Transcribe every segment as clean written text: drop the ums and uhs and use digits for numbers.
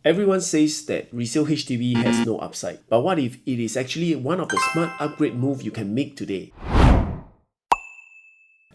Everyone says that resale HDB has no upside, but what if it is actually one of the smart upgrade moves you can make today?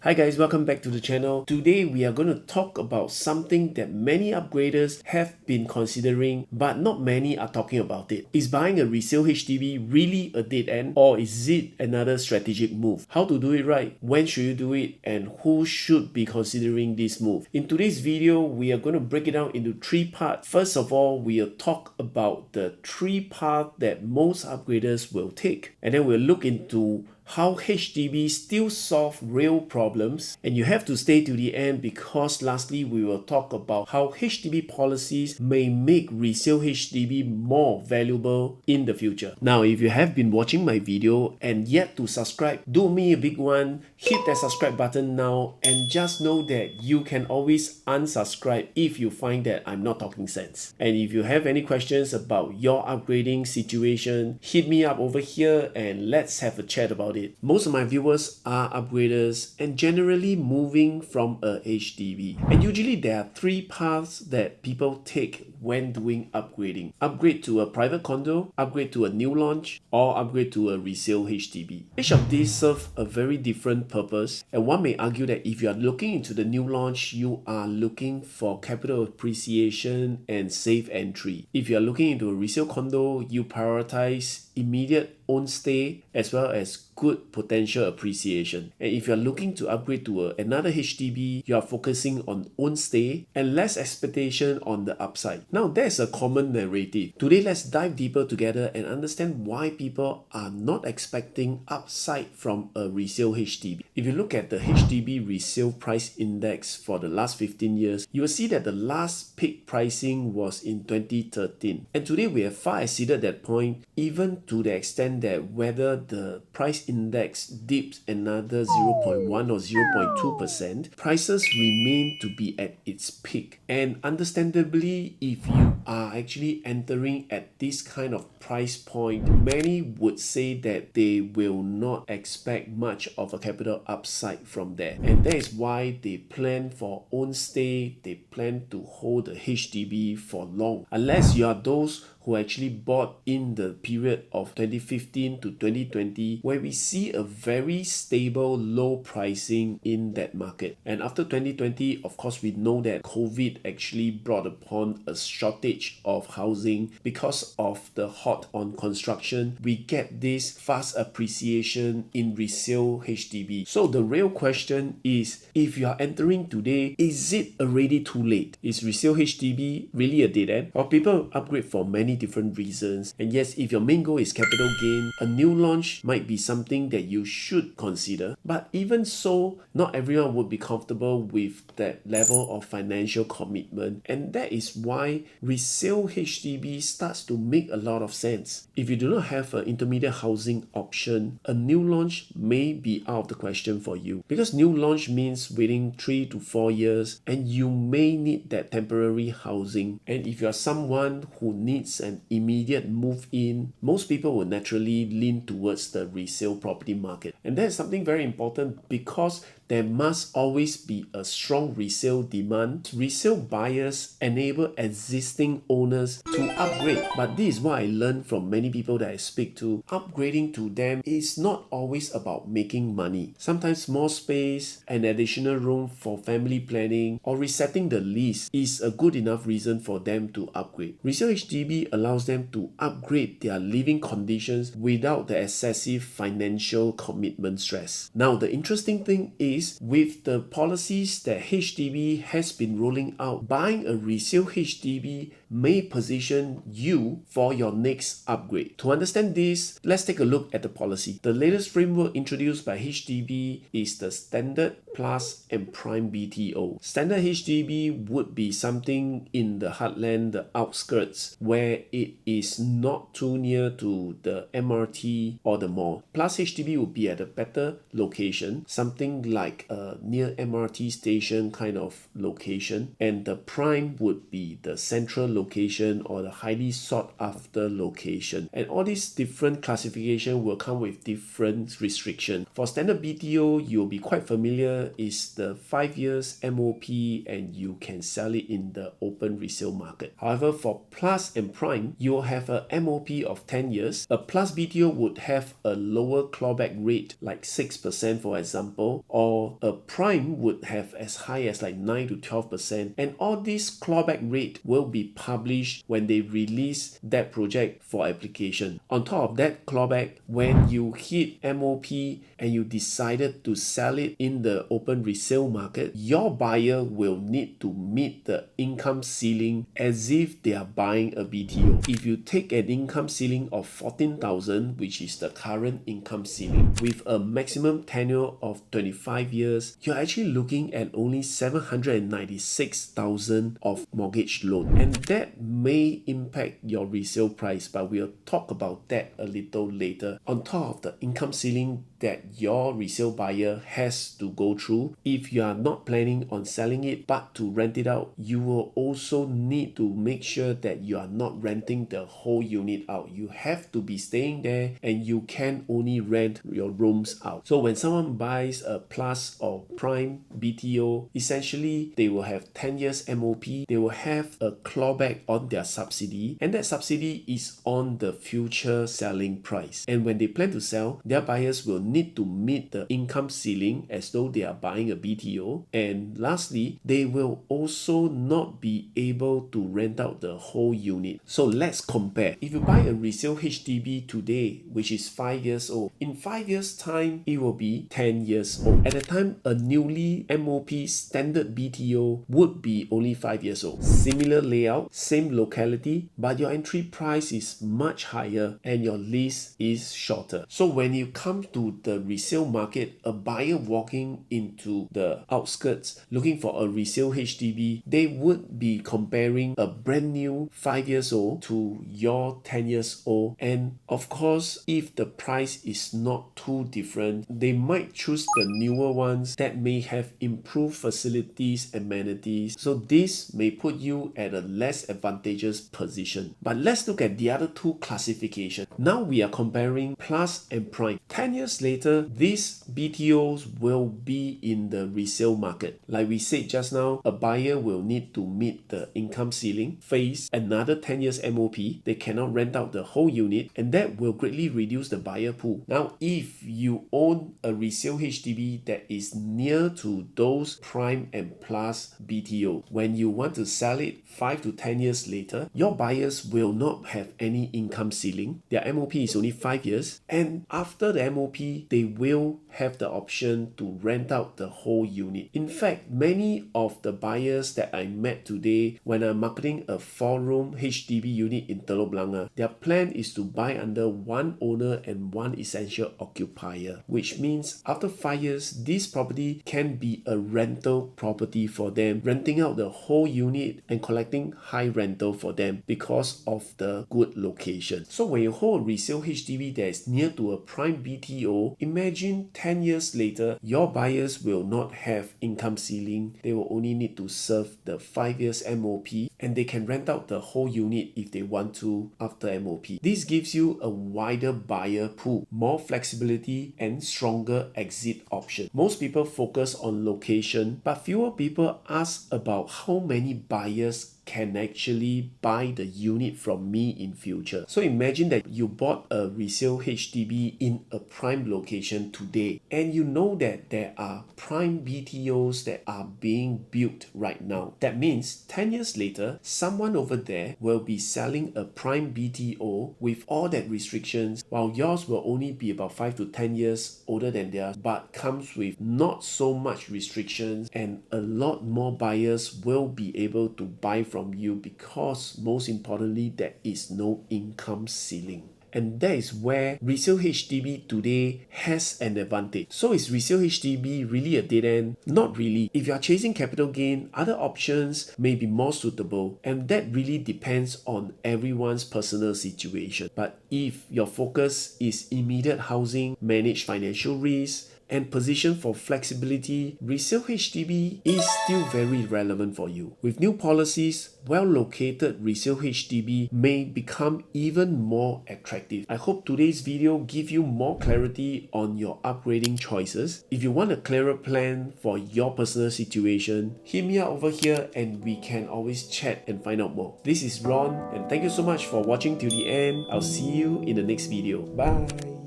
Hi guys, welcome back to the channel. Today we are going to talk about something that many upgraders have been considering, but not many are talking about it. Is buying a resale HDB really a dead end, or is it another strategic move? How to do it right? When should you do it? And who should be considering this move? In today's video, we are going to break it down into three parts. First of all, we'll talk about the three paths that most upgraders will take. And then we'll look into how HDB still solve real problems, and you have to stay to the end because lastly we will talk about how HDB policies may make resale HDB more valuable in the future. Now, if you have been watching my video and yet to subscribe, do me a big one, hit that subscribe button now, and just know that you can always unsubscribe if you find that I'm not talking sense. And if you have any questions about your upgrading situation, hit me up over here and let's have a chat about it. Most of my viewers are upgraders and generally moving from a HDB. And usually there are three paths that people take when doing upgrading. Upgrade to a private condo, upgrade to a new launch, or upgrade to a resale HDB. Each of these serve a very different purpose, and one may argue that if you are looking into the new launch, you are looking for capital appreciation and safe entry. If you are looking into a resale condo, you prioritize immediate own stay as well as good potential appreciation. And if you're looking to upgrade to another HDB, you are focusing on own stay and less expectation on the upside. Now, there's a common narrative. Today, let's dive deeper together and understand why people are not expecting upside from a resale HDB. If you look at the HDB resale price index for the last 15 years, you will see that the last peak pricing was in 2013. And today, we have far exceeded that point, even to the extent that whether the price index dips another 0.1 or 0.2%, prices remain to be at its peak. And understandably, if you are actually entering at this kind of price point, many would say that they will not expect much of a capital upside from there. And that is why they plan for own stay, they plan to hold the HDB for long. Unless you are those who actually bought in the period of 2015 to 2020, where we see a very stable low pricing in that market. And after 2020, of course, we know that COVID actually brought upon a shortage of housing because of the halt on construction. We get this fast appreciation in resale HDB. So the real question is, if you are entering today, is it already too late? Is resale HDB really a dead end? Or people upgrade for many different reasons. And yes, if your main goal is capital gain, a new launch might be something that you should consider. But even so, not everyone would be comfortable with that level of financial commitment. And that is why resale HDB starts to make a lot of sense. If you do not have an intermediate housing option, a new launch may be out of the question for you. Because new launch means waiting 3 to 4 years and you may need that temporary housing. And if you are someone who needs an immediate move in, most people will naturally lean towards the resale property market. And that is something very important because there must always be a strong resale demand. Resale buyers enable existing owners to upgrade. But this is what I learned from many people that I speak to. Upgrading to them is not always about making money. Sometimes more space, an additional room for family planning, or resetting the lease is a good enough reason for them to upgrade. Resale HDB allows them to upgrade their living conditions without the excessive financial commitment stress. Now, the interesting thing is, with the policies that HDB has been rolling out, buying a resale HDB may position you for your next upgrade. To understand this, let's take a look at the policy. The latest framework introduced by HDB is the Standard, Plus, and Prime BTO. Standard HDB would be something in the heartland, the outskirts, where it is not too near to the MRT or the mall. Plus HDB would be at a better location, something like like a near MRT station kind of location, and the prime would be the central location or the highly sought after location. And all these different classification will come with different restrictions. For standard BTO, you'll be quite familiar, is the 5 years MOP and you can sell it in the open resale market. However, for plus and prime, you'll have a MOP of 10 years. A plus BTO would have a lower clawback rate like 6% for example, or a prime would have as high as like 9 to 12%. And all this clawback rate will be published when they release that project for application. On top of that clawback, when you hit MOP and you decided to sell it in the open resale market, your buyer will need to meet the income ceiling as if they are buying a BTO. If you take an income ceiling of 14,000, which is the current income ceiling, with a maximum tenure of 25 years, you're actually looking at only 796,000 of mortgage loan. And that may impact your resale price, but we'll talk about that a little later. On top of the income ceiling that your resale buyer has to go through, if you are not planning on selling it but to rent it out, you will also need to make sure that you are not renting the whole unit out. You have to be staying there and you can only rent your rooms out. So when someone buys a plus or prime BTO, essentially they will have 10 years MOP, they will have a clawback on their subsidy, and that subsidy is on the future selling price. And when they plan to sell, their buyers will need to meet the income ceiling as though they are buying a BTO. And lastly, they will also not be able to rent out the whole unit. So let's compare. If you buy a resale HDB today, which is 5 years old, in 5 years time, it will be 10 years old. At the time, a newly MOP standard BTO would be only 5 years old. Similar layout, same locality, but your entry price is much higher and your lease is shorter. So when you come to the resale market, a buyer walking into the outskirts looking for a resale HDB, they would be comparing a brand new 5 years old to your 10 years old. And of course, if the price is not too different, they might choose the newer ones that may have improved facilities, amenities. So this may put you at a less advantageous position. But let's look at the other two classifications. Now we are comparing plus and prime. 10 years later, these BTOs will be in the resale market. Like we said just now, a buyer will need to meet the income ceiling, face another 10 years MOP. They cannot rent out the whole unit, and that will greatly reduce the buyer pool. Now, if you own a resale HDB that is near to those prime and plus BTO, when you want to sell it 5 to 10 years later, your buyers will not have any income ceiling. Their MOP is only 5 years, and after the MOP, they will have the option to rent out the whole unit. In fact, many of the buyers that I met today when I'm marketing a 4-room HDB unit in Telok Blangah, their plan is to buy under one owner and one essential occupier, which means after 5 years, this property can be a rental property for them, renting out the whole unit and collecting high rental for them because of the good location. So when you hold a resale HDB that is near to a prime BTO, imagine 10 years later, your buyers will not have income ceiling. They will only need to serve the 5 years MOP, and they can rent out the whole unit if they want to after MOP. This gives you a wider buyer pool, more flexibility, and stronger exit option. Most people focus on location, but fewer people ask about how many buyers can actually buy the unit from me in future. So imagine that you bought a resale HDB in a prime location today, and you know that there are prime BTOs that are being built right now. That means 10 years later, someone over there will be selling a prime BTO with all that restrictions, while yours will only be about 5 to 10 years older than theirs, but comes with not so much restrictions, and a lot more buyers will be able to buy from you because most importantly, there is no income ceiling. And that is where resale HDB today has an advantage. So is resale HDB really a dead end? Not really. If you are chasing capital gain, other options may be more suitable, and that really depends on everyone's personal situation. But if your focus is immediate housing, manage financial risk, and position for flexibility, resale HDB is still very relevant for you. With new policies, well-located resale HDB may become even more attractive. I hope today's video gives you more clarity on your upgrading choices. If you want a clearer plan for your personal situation, hit me up over here and we can always chat and find out more. This is Ron and thank you so much for watching till the end. I'll see you in the next video. Bye!